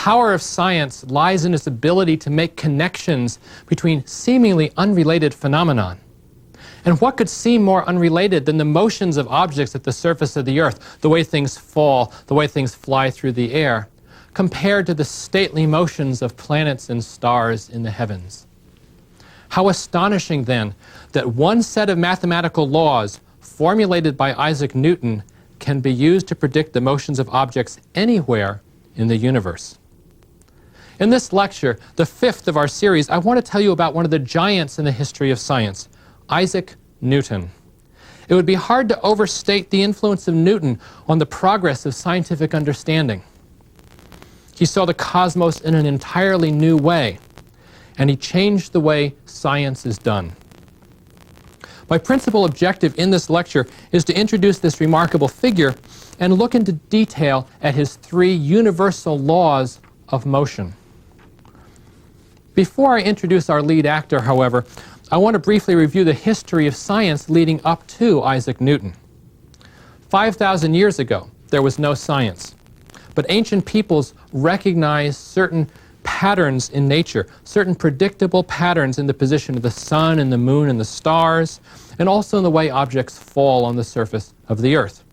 power of science lies in its ability to make connections between seemingly unrelated phenomena. And what could seem more unrelated than the motions of objects at the surface of the earth, the way things fall, the way things fly through the air, compared to the stately motions of planets and stars in the heavens? How astonishing, then, that one set of mathematical laws formulated by Isaac Newton can be used to predict the motions of objects anywhere in the universe. In this lecture, the fifth of our series, I want to tell you about one of the giants in the history of science, Isaac Newton. It would be hard to overstate the influence of Newton on the progress of scientific understanding. He saw the cosmos in an entirely new way, and he changed the way science is done. My principal objective in this lecture is to introduce this remarkable figure and look into detail at his three universal laws of motion. Before I introduce our lead actor, however, I want to briefly review the history of science leading up to Isaac Newton. 5,000 years ago, there was no science, but ancient peoples recognized certain patterns in nature, certain predictable patterns in the position of the sun and the moon and the stars, and also in the way objects fall on the surface of the earth.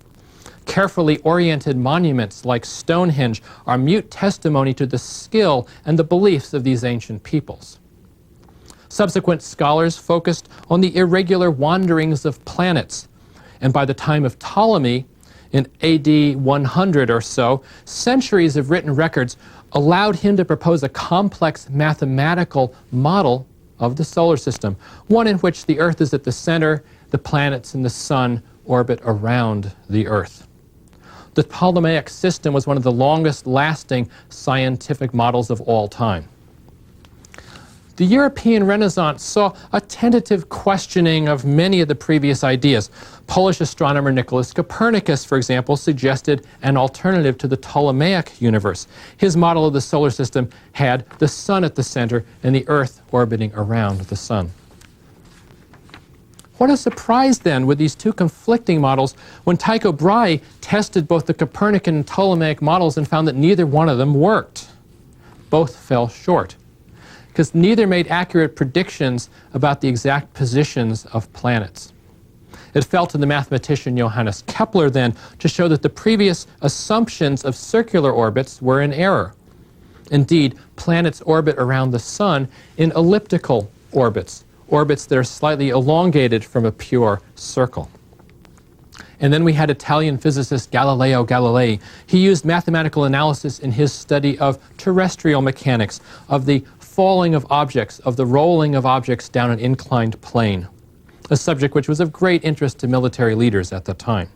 Carefully oriented monuments like Stonehenge are mute testimony to the skill and the beliefs of these ancient peoples. Subsequent scholars focused on the irregular wanderings of planets, and by the time of Ptolemy, in AD 100 or so, centuries of written records allowed him to propose a complex mathematical model of the solar system, one in which the Earth is at the center, the planets and the sun orbit around the Earth. The Ptolemaic system was one of the longest-lasting scientific models of all time. The European Renaissance saw a tentative questioning of many of the previous ideas. Polish astronomer Nicholas Copernicus, for example, suggested an alternative to the Ptolemaic universe. His model of the solar system had the sun at the center and the Earth orbiting around the sun. What a surprise, then, with these two conflicting models when Tycho Brahe tested both the Copernican and Ptolemaic models and found that neither one of them worked. Both fell short, because neither made accurate predictions about the exact positions of planets. It fell to the mathematician Johannes Kepler, then, to show that the previous assumptions of circular orbits were in error. Indeed, planets orbit around the sun in elliptical orbits, orbits that are slightly elongated from a pure circle. And then we had Italian physicist Galileo Galilei. He used mathematical analysis in his study of terrestrial mechanics, of the falling of objects, of the rolling of objects down an inclined plane, a subject which was of great interest to military leaders at the time.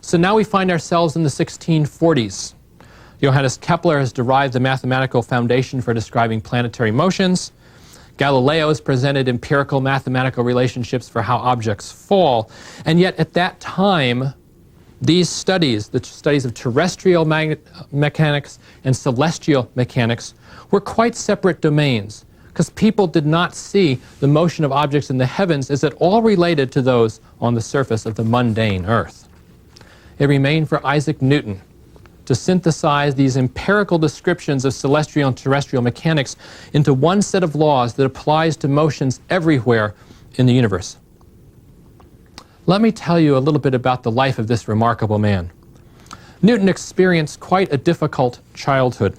So now we find ourselves in the 1640s. Johannes Kepler has derived the mathematical foundation for describing planetary motions. Galileo has presented empirical mathematical relationships for how objects fall. And yet at that time, these studies, the studies of terrestrial mechanics and celestial mechanics, were quite separate domains, because people did not see the motion of objects in the heavens as at all related to those on the surface of the mundane Earth. It remained for Isaac Newton to synthesize these empirical descriptions of celestial and terrestrial mechanics into one set of laws that applies to motions everywhere in the universe. Let me tell you a little bit about the life of this remarkable man. Newton experienced quite a difficult childhood.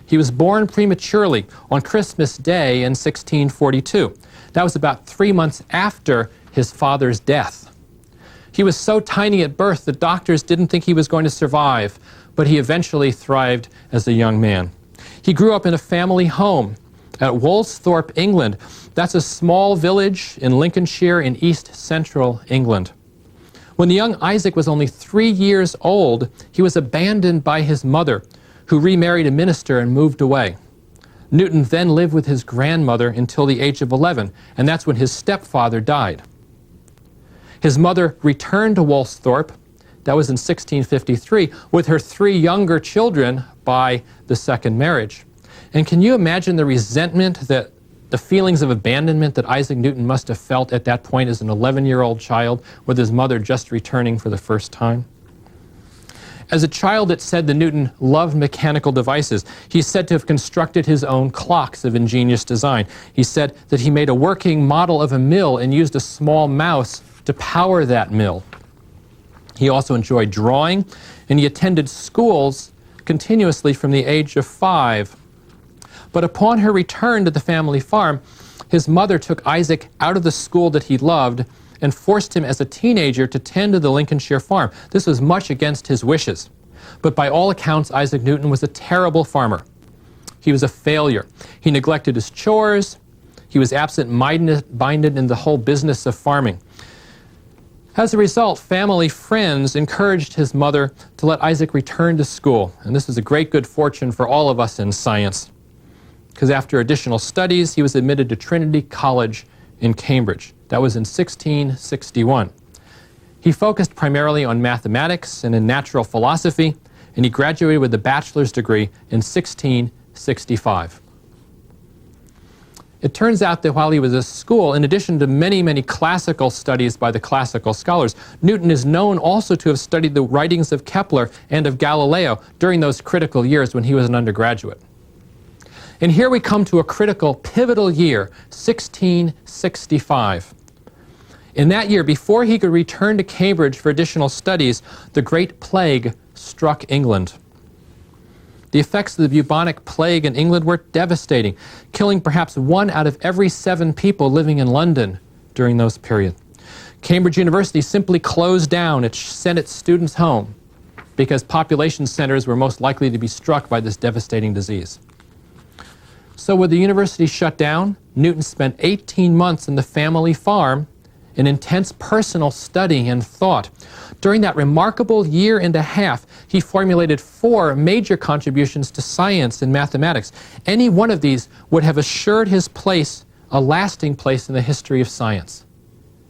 He was born prematurely on Christmas Day in 1642. That was about 3 months after his father's death. He was so tiny at birth that doctors didn't think he was going to survive, but he eventually thrived as a young man. He grew up in a family home at Woolsthorpe, England. That's a small village in Lincolnshire in east central England. When the young Isaac was only 3 years old, he was abandoned by his mother, who remarried a minister and moved away. Newton then lived with his grandmother until the age of 11, and that's when his stepfather died. His mother returned to Woolsthorpe, that was in 1653, with her 3 younger children by the second marriage. And can you imagine the resentment, the feelings of abandonment that Isaac Newton must have felt at that point as an 11-year-old child with his mother just returning for the first time? As a child, it's said that Newton loved mechanical devices. He's said to have constructed his own clocks of ingenious design. He said that he made a working model of a mill and used a small mouse to power that mill. He also enjoyed drawing, and he attended schools continuously from the age of 5. But upon her return to the family farm, his mother took Isaac out of the school that he loved and forced him as a teenager to tend to the Lincolnshire farm. This was much against his wishes. But by all accounts, Isaac Newton was a terrible farmer. He was a failure. He neglected his chores. He was absent-minded in the whole business of farming. As a result, family friends encouraged his mother to let Isaac return to school. And this is a great good fortune for all of us in science, because after additional studies, he was admitted to Trinity College in Cambridge. That was in 1661. He focused primarily on mathematics and in natural philosophy, and he graduated with a bachelor's degree in 1665. It turns out that while he was at school, in addition to many, many classical studies by the classical scholars, Newton is known also to have studied the writings of Kepler and of Galileo during those critical years when he was an undergraduate. And here we come to a critical, pivotal year, 1665. In that year, before he could return to Cambridge for additional studies, the Great Plague struck England. The effects of the bubonic plague in England were devastating, killing perhaps 1 out of every 7 people living in London during those periods. Cambridge University simply closed down. It sent its students home because population centers were most likely to be struck by this devastating disease. So with the university shut down, Newton spent 18 months in the family farm in intense personal study and thought. During that remarkable year and a half, he formulated 4 major contributions to science and mathematics. Any one of these would have assured his place, a lasting place in the history of science.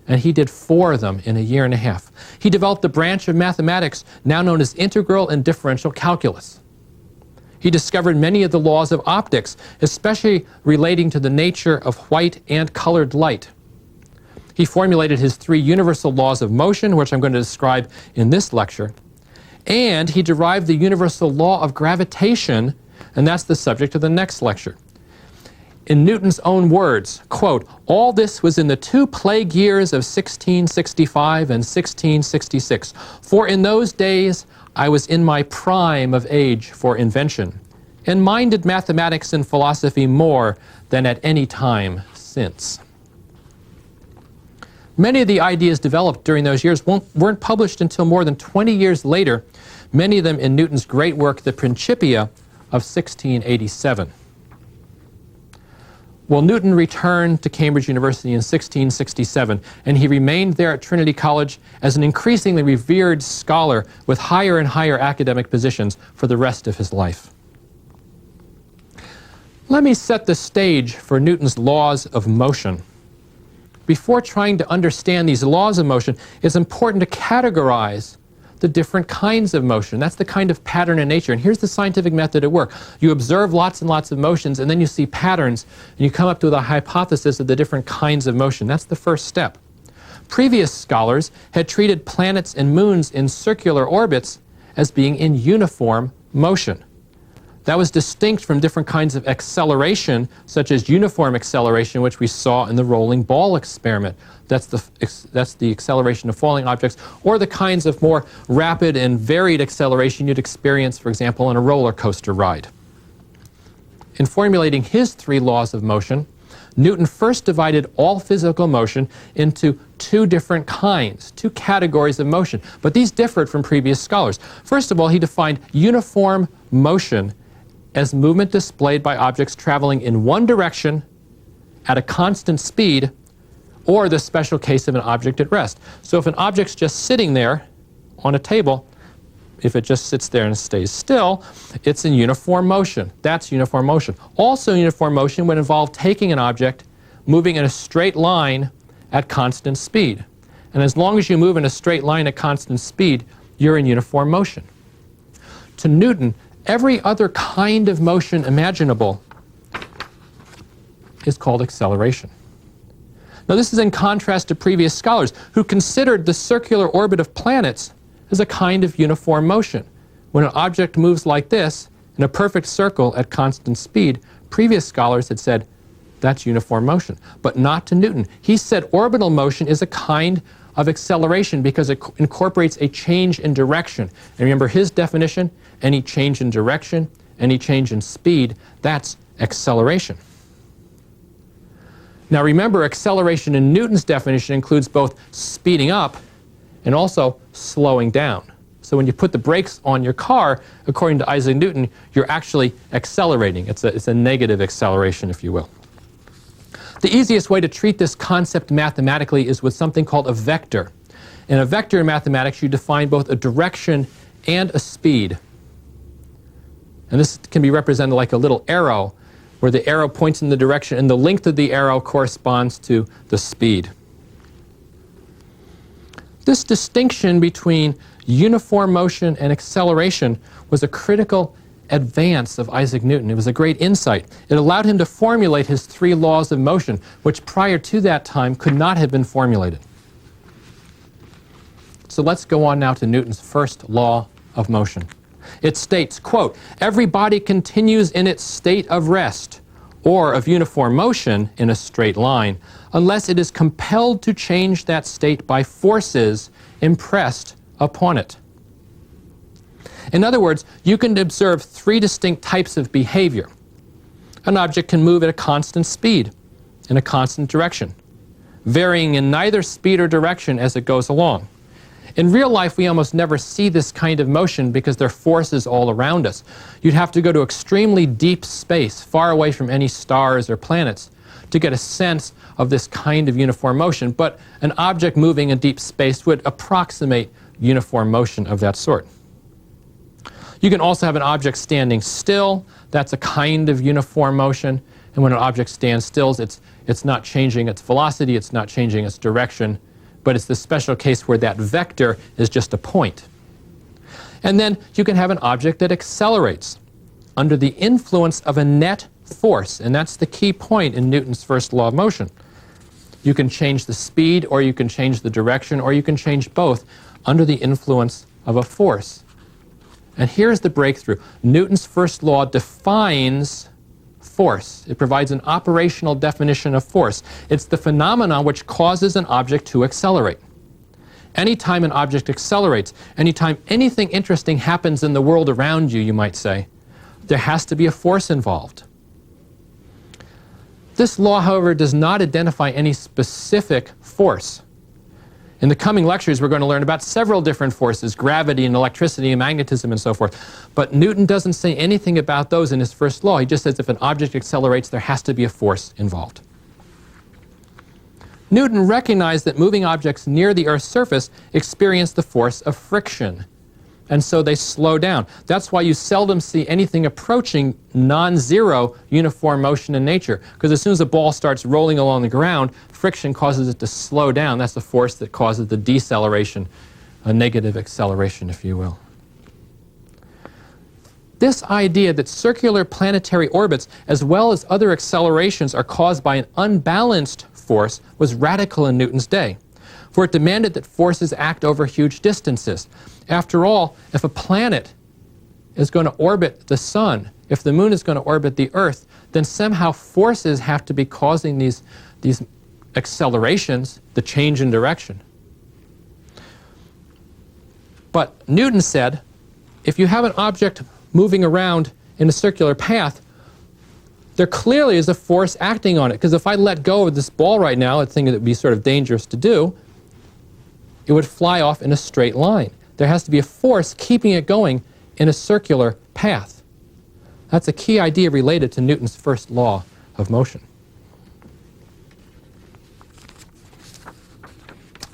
And he did 4 of them in a year and a half. He developed a branch of mathematics now known as integral and differential calculus. He discovered many of the laws of optics, especially relating to the nature of white and colored light. He formulated his 3 universal laws of motion, which I'm going to describe in this lecture. And he derived the universal law of gravitation, and that's the subject of the next lecture. In Newton's own words, quote, "All this was in the 2 plague years of 1665 and 1666, for in those days I was in my prime of age for invention, and minded mathematics and philosophy more than at any time since." Many of the ideas developed during those years weren't published until more than 20 years later, many of them in Newton's great work, the Principia of 1687. Well, Newton returned to Cambridge University in 1667, and he remained there at Trinity College as an increasingly revered scholar with higher and higher academic positions for the rest of his life. Let me set the stage for Newton's laws of motion. Before trying to understand these laws of motion, it's important to categorize the different kinds of motion. That's the kind of pattern in nature. And here's the scientific method at work. You observe lots and lots of motions, and then you see patterns, and you come up with a hypothesis of the different kinds of motion. That's the first step. Previous scholars had treated planets and moons in circular orbits as being in uniform motion. That was distinct from different kinds of acceleration, such as uniform acceleration, which we saw in the rolling ball experiment. That's the acceleration of falling objects, or the kinds of more rapid and varied acceleration you'd experience, for example, in a roller coaster ride. In formulating his 3 laws of motion, Newton first divided all physical motion into 2 different kinds, 2 categories of motion. But these differed from previous scholars. First of all, he defined uniform motion as movement displayed by objects traveling in one direction at a constant speed, or the special case of an object at rest. So if an object's just sitting there on a table, if it just sits there and stays still, it's in uniform motion. That's uniform motion. Also uniform motion would involve taking an object, moving in a straight line at constant speed. And as long as you move in a straight line at constant speed, you're in uniform motion. To Newton, every other kind of motion imaginable is called acceleration. Now, this is in contrast to previous scholars who considered the circular orbit of planets as a kind of uniform motion. When an object moves like this, in a perfect circle at constant speed, previous scholars had said, that's uniform motion, but not to Newton. He said orbital motion is a kind of acceleration because it incorporates a change in direction. And remember his definition, any change in direction, any change in speed, that's acceleration. Now remember, acceleration in Newton's definition includes both speeding up and also slowing down. So when you put the brakes on your car, according to Isaac Newton, you're actually accelerating. It's a negative acceleration, if you will. The easiest way to treat this concept mathematically is with something called a vector. In a vector in mathematics, you define both a direction and a speed. And this can be represented like a little arrow, where the arrow points in the direction and the length of the arrow corresponds to the speed. This distinction between uniform motion and acceleration was a critical advance of Isaac Newton. It was a great insight. It allowed him to formulate his three laws of motion, which prior to that time could not have been formulated. So let's go on now to Newton's first law of motion. It states, quote, every body continues in its state of rest or of uniform motion in a straight line unless it is compelled to change that state by forces impressed upon it. In other words, you can observe three distinct types of behavior. An object can move at a constant speed, in a constant direction, varying in neither speed or direction as it goes along. In real life, we almost never see this kind of motion because there are forces all around us. You'd have to go to extremely deep space, far away from any stars or planets, to get a sense of this kind of uniform motion. But an object moving in deep space would approximate uniform motion of that sort. You can also have an object standing still. That's a kind of uniform motion. And when an object stands still, it's not changing its velocity, it's not changing its direction, but it's the special case where that vector is just a point. And then you can have an object that accelerates under the influence of a net force, and that's the key point in Newton's first law of motion. You can change the speed, or you can change the direction, or you can change both under the influence of a force. And here's the breakthrough. Newton's first law defines force. It provides an operational definition of force. It's the phenomenon which causes an object to accelerate. Anytime an object accelerates, anytime anything interesting happens in the world around you, you might say, there has to be a force involved. This law, however, does not identify any specific force. In the coming lectures, we're going to learn about several different forces, gravity and electricity and magnetism and so forth. But Newton doesn't say anything about those in his first law. He just says if an object accelerates, there has to be a force involved. Newton recognized that moving objects near the Earth's surface experience the force of friction, and so they slow down. That's why you seldom see anything approaching non-zero uniform motion in nature, because as soon as a ball starts rolling along the ground, friction causes it to slow down. That's the force that causes the deceleration, a negative acceleration, if you will. This idea that circular planetary orbits, as well as other accelerations, are caused by an unbalanced force was radical in Newton's day, for it demanded that forces act over huge distances. After all, if a planet is going to orbit the sun, if the moon is going to orbit the Earth, then somehow forces have to be causing these accelerations, the change in direction. But Newton said, if you have an object moving around in a circular path, there clearly is a force acting on it, because if I let go of this ball right now, a thing that would be sort of dangerous to do, it would fly off in a straight line. There has to be a force keeping it going in a circular path. That's a key idea related to Newton's first law of motion.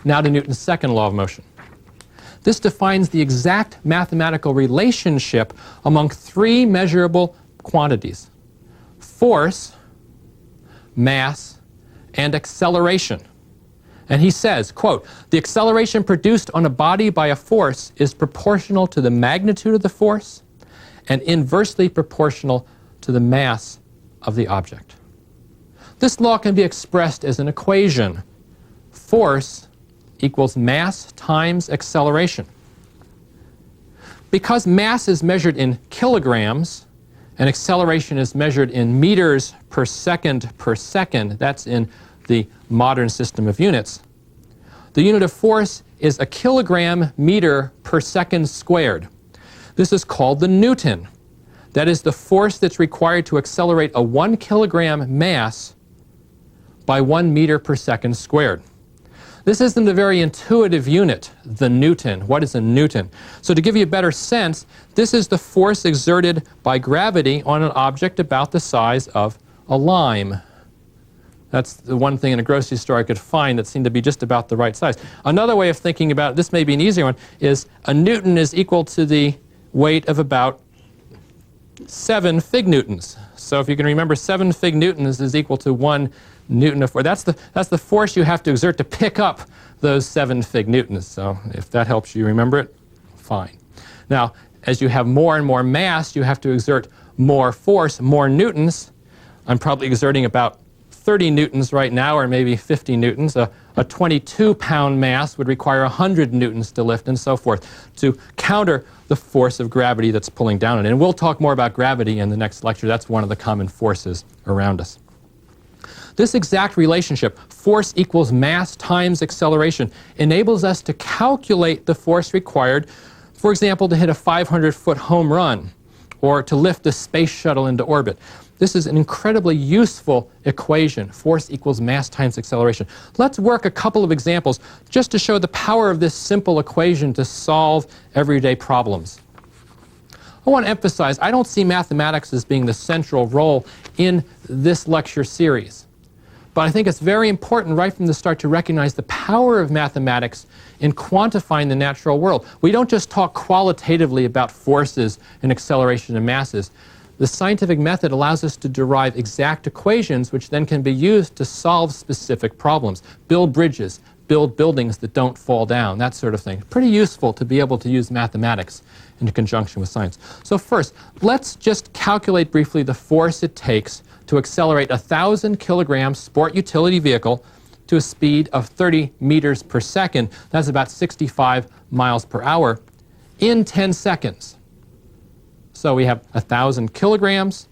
Now to Newton's second law of motion. This defines the exact mathematical relationship among three measurable quantities: force, mass, and acceleration. And he says, quote, the acceleration produced on a body by a force is proportional to the magnitude of the force and inversely proportional to the mass of the object. This law can be expressed as an equation. Force equals mass times acceleration. because mass is measured in kilograms and acceleration is measured in meters per second, that's in the modern system of units, the unit of force is a kilogram meter per second squared. This is called the Newton. That is the force that's required to accelerate a 1 kilogram mass by 1 meter per second squared. This isn't a very intuitive unit, the Newton. What is a Newton? So to give you a better sense, this is the force exerted by gravity on an object about the size of a lime. That's the one thing in a grocery store I could find that seemed to be just about the right size. Another way of thinking about it, this may be an easier one, is a Newton is equal to the weight of about 7 fig newtons. So if you can remember, 7 fig newtons is equal to 1 newton of force. That's the force you have to exert to pick up those 7 fig newtons. So if that helps you remember it, fine. Now, as you have more and more mass, you have to exert more force, more newtons. I'm probably exerting about 30 newtons right now, or maybe 50 newtons. A 22-pound mass would require 100 newtons to lift, and so forth, to counter the force of gravity that's pulling down on it. And we'll talk more about gravity in the next lecture. That's one of the common forces around us. This exact relationship, force equals mass times acceleration, enables us to calculate the force required, for example, to hit a 500-foot home run, or to lift the space shuttle into orbit. This is an incredibly useful equation, force equals mass times acceleration. Let's work a couple of examples just to show the power of this simple equation to solve everyday problems. I want to emphasize, I don't see mathematics as being the central role in this lecture series. But I think it's very important right from the start to recognize the power of mathematics in quantifying the natural world. We don't just talk qualitatively about forces and acceleration and masses. The scientific method allows us to derive exact equations which then can be used to solve specific problems, build bridges, build buildings that don't fall down, that sort of thing. Pretty useful to be able to use mathematics in conjunction with science. So first, let's just calculate briefly the force it takes to accelerate a 1,000 kilogram sport utility vehicle to a speed of 30 meters per second. That's about 65 miles per hour in 10 seconds. So we have 1,000 kilograms.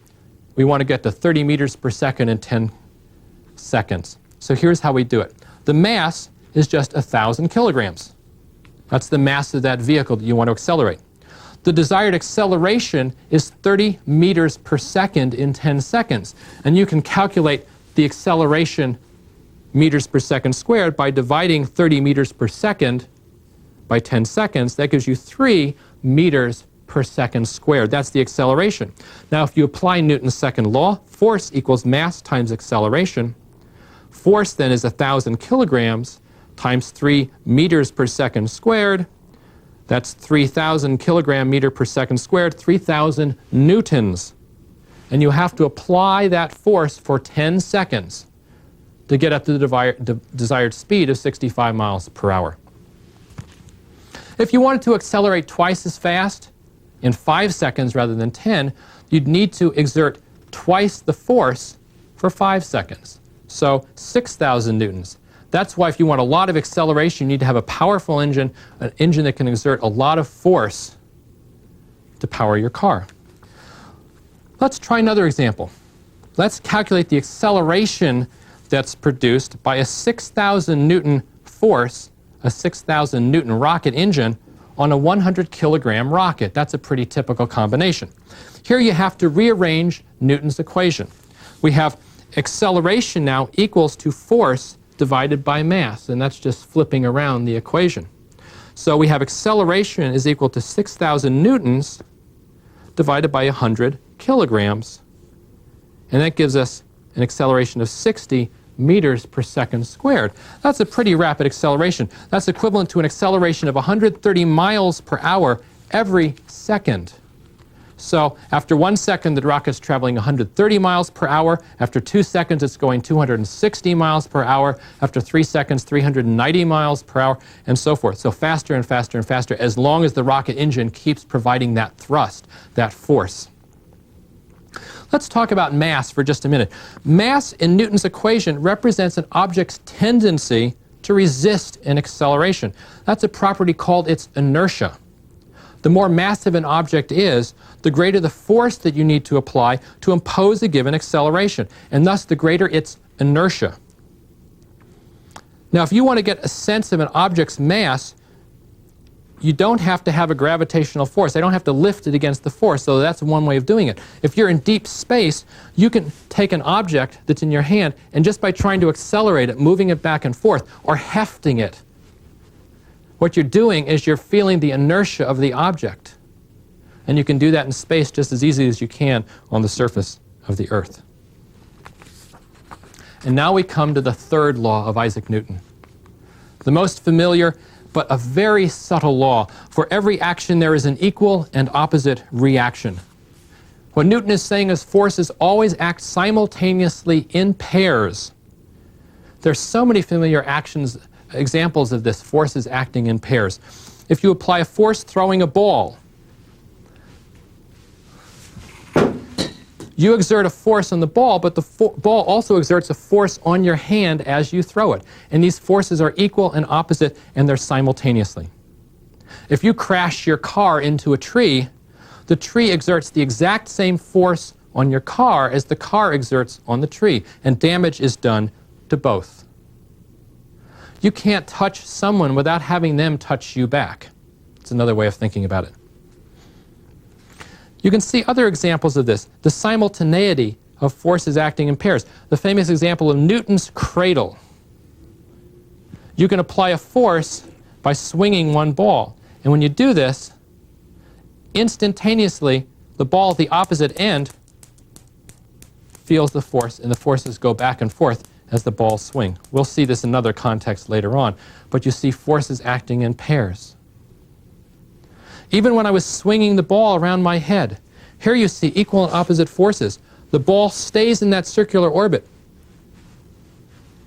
We want to get to 30 meters per second in 10 seconds. So here's how we do it. The mass is just 1,000 kilograms. That's the mass of that vehicle that you want to accelerate. The desired acceleration is 30 meters per second in 10 seconds. And you can calculate the acceleration meters per second squared by dividing 30 meters per second by 10 seconds. That gives you 3 meters per second squared. That's the acceleration. Now, if you apply Newton's second law, force equals mass times acceleration. Force then is 1,000 kilograms times 3 meters per second squared. That's 3,000 kilogram meter per second squared, 3,000 newtons. And you have to apply that force for 10 seconds to get up to the desired speed of 65 miles per hour. If you wanted to accelerate twice as fast, in 5 seconds rather than 10, you'd need to exert twice the force for 5 seconds. So 6,000 newtons. That's why if you want a lot of acceleration, you need to have a powerful engine, an engine that can exert a lot of force to power your car. Let's try another example. Let's calculate the acceleration that's produced by a 6,000 Newton force, a 6,000 Newton rocket engine on a 100 kilogram rocket. That's a pretty typical combination. Here you have to rearrange Newton's equation. We have acceleration now equals to force divided by mass, and that's just flipping around the equation. So we have acceleration is equal to 6,000 newtons divided by 100 kilograms, and that gives us an acceleration of 60 meters per second squared. That's a pretty rapid acceleration. That's equivalent to an acceleration of 130 miles per hour every second. So after 1 second, the rocket's traveling 130 miles per hour. After 2 seconds, it's going 260 miles per hour. After 3 seconds, 390 miles per hour, and so forth. So faster and faster and faster, as long as the rocket engine keeps providing that thrust, that force. Let's talk about mass for just a minute. Mass in Newton's equation represents an object's tendency to resist an acceleration. That's a property called its inertia. The more massive an object is, the greater the force that you need to apply to impose a given acceleration, and thus the greater its inertia. Now, if you want to get a sense of an object's mass, you don't have to have a gravitational force. I don't have to lift it against the force, so that's one way of doing it. If you're in deep space, you can take an object that's in your hand, and just by trying to accelerate it, moving it back and forth, or hefting it, what you're doing is you're feeling the inertia of the object. And you can do that in space just as easily as you can on the surface of the Earth. And now we come to the third law of Isaac Newton. The most familiar, but a very subtle law. For every action there is an equal and opposite reaction. What Newton is saying is forces always act simultaneously in pairs. There's so many familiar examples of this, forces acting in pairs. If you apply a force throwing a ball, you exert a force on the ball, but the ball also exerts a force on your hand as you throw it. And these forces are equal and opposite, and they're simultaneously. If you crash your car into a tree, the tree exerts the exact same force on your car as the car exerts on the tree, and damage is done to both. You can't touch someone without having them touch you back. It's another way of thinking about it. You can see other examples of this, the simultaneity of forces acting in pairs. The famous example of Newton's cradle. You can apply a force by swinging one ball. And when you do this, instantaneously, the ball at the opposite end feels the force, and the forces go back and forth as the balls swing. We'll see this in another context later on, but you see forces acting in pairs. Even when I was swinging the ball around my head, here you see equal and opposite forces. The ball stays in that circular orbit.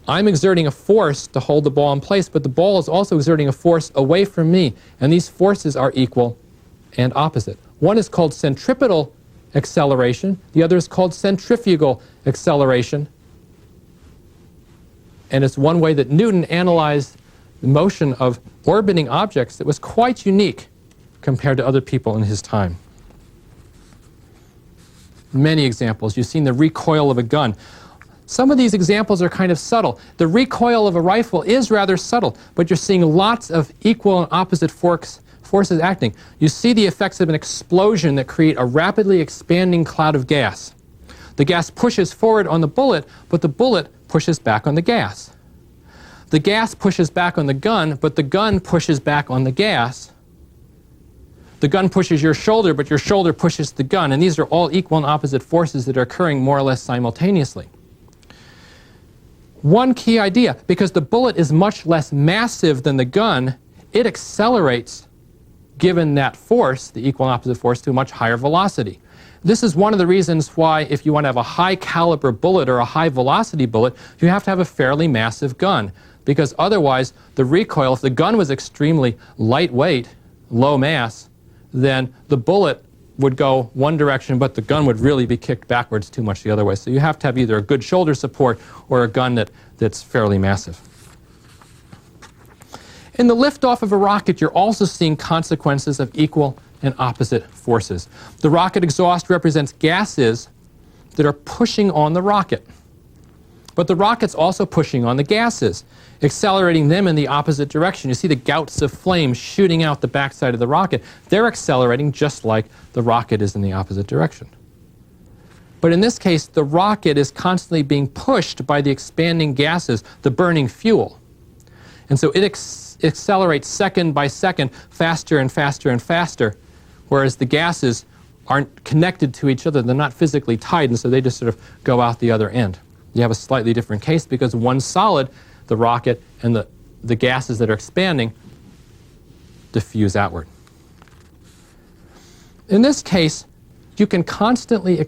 I'm exerting a force to hold the ball in place, but the ball is also exerting a force away from me, and these forces are equal and opposite. One is called centripetal acceleration, the other is called centrifugal acceleration, and it's one way that Newton analyzed the motion of orbiting objects that was quite unique compared to other people in his time. Many examples. You've seen the recoil of a gun. Some of these examples are kind of subtle. The recoil of a rifle is rather subtle, but you're seeing lots of equal and opposite forces acting. You see the effects of an explosion that create a rapidly expanding cloud of gas. The gas pushes forward on the bullet, but the bullet pushes back on the gas. The gas pushes back on the gun, but the gun pushes back on the gas. The gun pushes your shoulder, but your shoulder pushes the gun. And these are all equal and opposite forces that are occurring more or less simultaneously. One key idea, because the bullet is much less massive than the gun, it accelerates, given that force, the equal and opposite force, to a much higher velocity. This is one of the reasons why if you want to have a high caliber bullet or a high velocity bullet, you have to have a fairly massive gun. Because otherwise, the recoil, if the gun was extremely lightweight, low mass, then the bullet would go one direction, but the gun would really be kicked backwards too much the other way. So you have to have either a good shoulder support or a gun that's fairly massive. In the liftoff of a rocket, you're also seeing consequences of equal and opposite forces. The rocket exhaust represents gases that are pushing on the rocket. But the rocket's also pushing on the gases, accelerating them in the opposite direction. You see the gouts of flame shooting out the backside of the rocket. They're accelerating just like the rocket is in the opposite direction. But in this case, the rocket is constantly being pushed by the expanding gases, the burning fuel. And so it accelerates second by second, faster and faster and faster, whereas the gases aren't connected to each other. They're not physically tied, and so they just sort of go out the other end. You have a slightly different case because one's solid, the rocket, and the gases that are expanding diffuse outward. In this case, you can constantly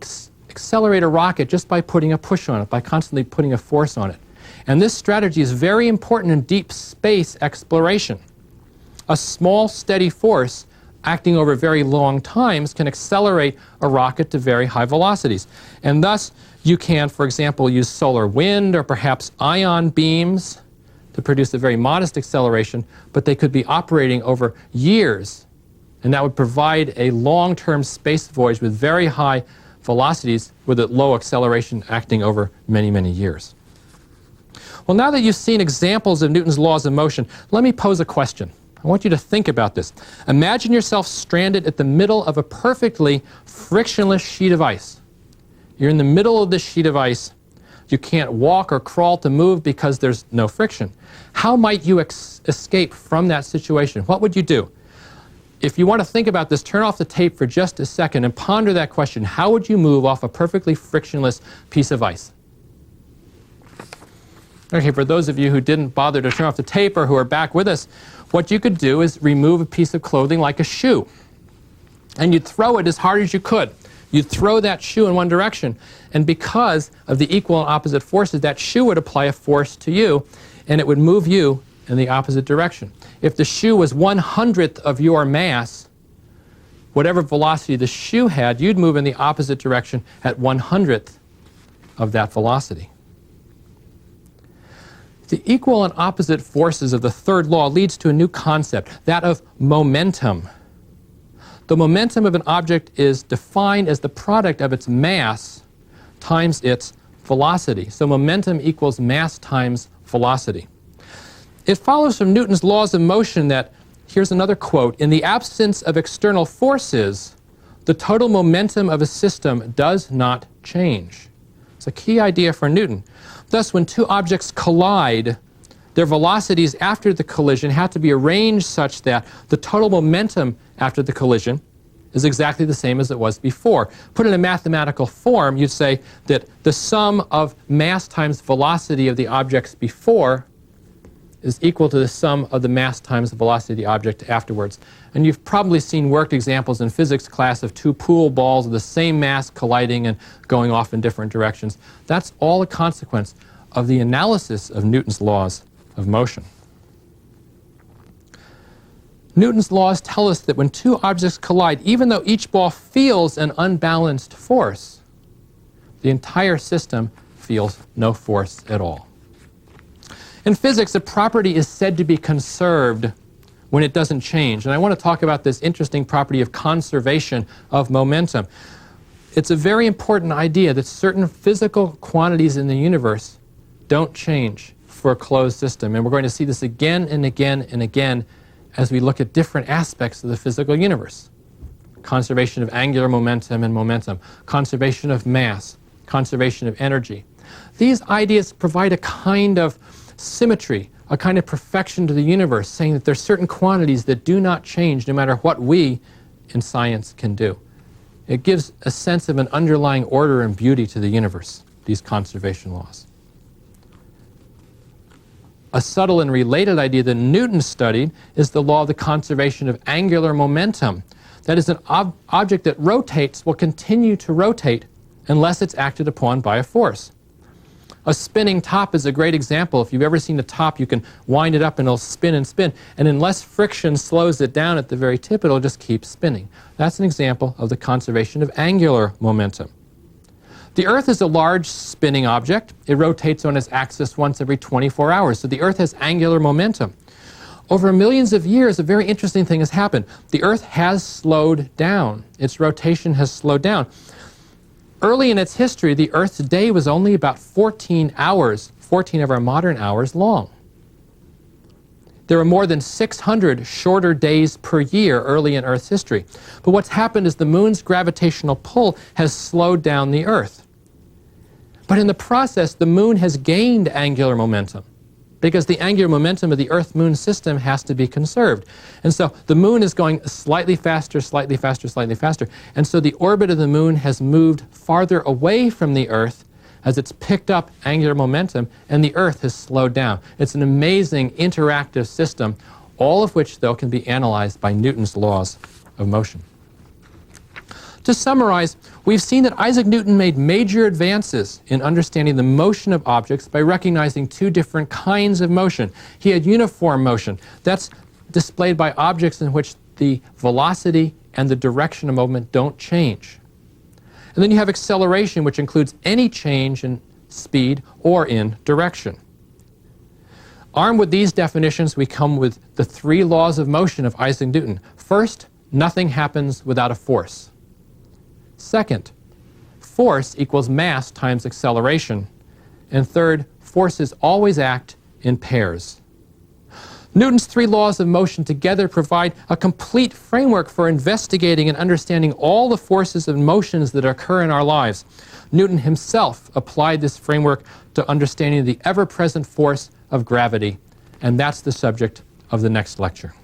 accelerate a rocket just by putting a push on it, by constantly putting a force on it. And this strategy is very important in deep space exploration. A small, steady force acting over very long times can accelerate a rocket to very high velocities. And thus, you can, for example, use solar wind or perhaps ion beams to produce a very modest acceleration, but they could be operating over years And that would provide a long-term space voyage with very high velocities with a low acceleration acting over many, many years. Well, now that you've seen examples of Newton's laws of motion, let me pose a question. I want you to think about this. Imagine yourself stranded at the middle of a perfectly frictionless sheet of ice. You're in the middle of this sheet of ice. You can't walk or crawl to move because there's no friction. How might you escape from that situation? What would you do? If you want to think about this, turn off the tape for just a second and ponder that question. How would you move off a perfectly frictionless piece of ice? Okay, for those of you who didn't bother to turn off the tape or who are back with us, what you could do is remove a piece of clothing like a shoe. And you'd throw it as hard as you could. You'd throw that shoe in one direction. And because of the equal and opposite forces, that shoe would apply a force to you, and it would move you in the opposite direction. If the shoe was 1/100th of your mass, whatever velocity the shoe had, you'd move in the opposite direction at 1/100th of that velocity. The equal and opposite forces of the third law leads to a new concept, that of momentum. The momentum of an object is defined as the product of its mass times its velocity. So momentum equals mass times velocity. It follows from Newton's laws of motion that, here's another quote, in the absence of external forces, the total momentum of a system does not change. It's a key idea for Newton. Thus, when two objects collide, their velocities after the collision have to be arranged such that the total momentum after the collision is exactly the same as it was before. Put in a mathematical form, you'd say that the sum of mass times velocity of the objects before is equal to the sum of the mass times the velocity of the object afterwards. And you've probably seen worked examples in physics class of two pool balls of the same mass colliding and going off in different directions. That's all a consequence of the analysis of Newton's laws of motion. Newton's laws tell us that when two objects collide, even though each ball feels an unbalanced force, the entire system feels no force at all. In physics, a property is said to be conserved when it doesn't change. And I want to talk about this interesting property of conservation of momentum. It's a very important idea that certain physical quantities in the universe don't change for a closed system. And we're going to see this again and again and again as we look at different aspects of the physical universe. Conservation of angular momentum and momentum, conservation of mass, conservation of energy. These ideas provide a kind of symmetry, a kind of perfection to the universe, saying that there are certain quantities that do not change no matter what we in science can do. It gives a sense of an underlying order and beauty to the universe, these conservation laws. A subtle and related idea that Newton studied is the law of the conservation of angular momentum. That is, an object that rotates will continue to rotate unless it's acted upon by a force. A spinning top is a great example. If you've ever seen a top, you can wind it up and it'll spin and spin. And unless friction slows it down at the very tip, it'll just keep spinning. That's an example of the conservation of angular momentum. The Earth is a large spinning object. It rotates on its axis once every 24 hours. So the Earth has angular momentum. Over millions of years, a very interesting thing has happened. The Earth has slowed down. Its rotation has slowed down. Early in its history, the Earth's day was only about 14 hours, 14 of our modern hours long. There were more than 600 shorter days per year early in Earth's history. But what's happened is the moon's gravitational pull has slowed down the Earth. But in the process, the moon has gained angular momentum, because the angular momentum of the Earth-Moon system has to be conserved. And so the moon is going slightly faster, slightly faster, slightly faster. And so the orbit of the moon has moved farther away from the Earth as it's picked up angular momentum, and the Earth has slowed down. It's an amazing interactive system, all of which, though, can be analyzed by Newton's laws of motion. To summarize, we've seen that Isaac Newton made major advances in understanding the motion of objects by recognizing two different kinds of motion. He had uniform motion. That's displayed by objects in which the velocity and the direction of movement don't change. And then you have acceleration, which includes any change in speed or in direction. Armed with these definitions, we come with the three laws of motion of Isaac Newton. First, nothing happens without a force. Second, force equals mass times acceleration. And third, forces always act in pairs. Newton's three laws of motion together provide a complete framework for investigating and understanding all the forces and motions that occur in our lives. Newton himself applied this framework to understanding the ever-present force of gravity, and that's the subject of the next lecture.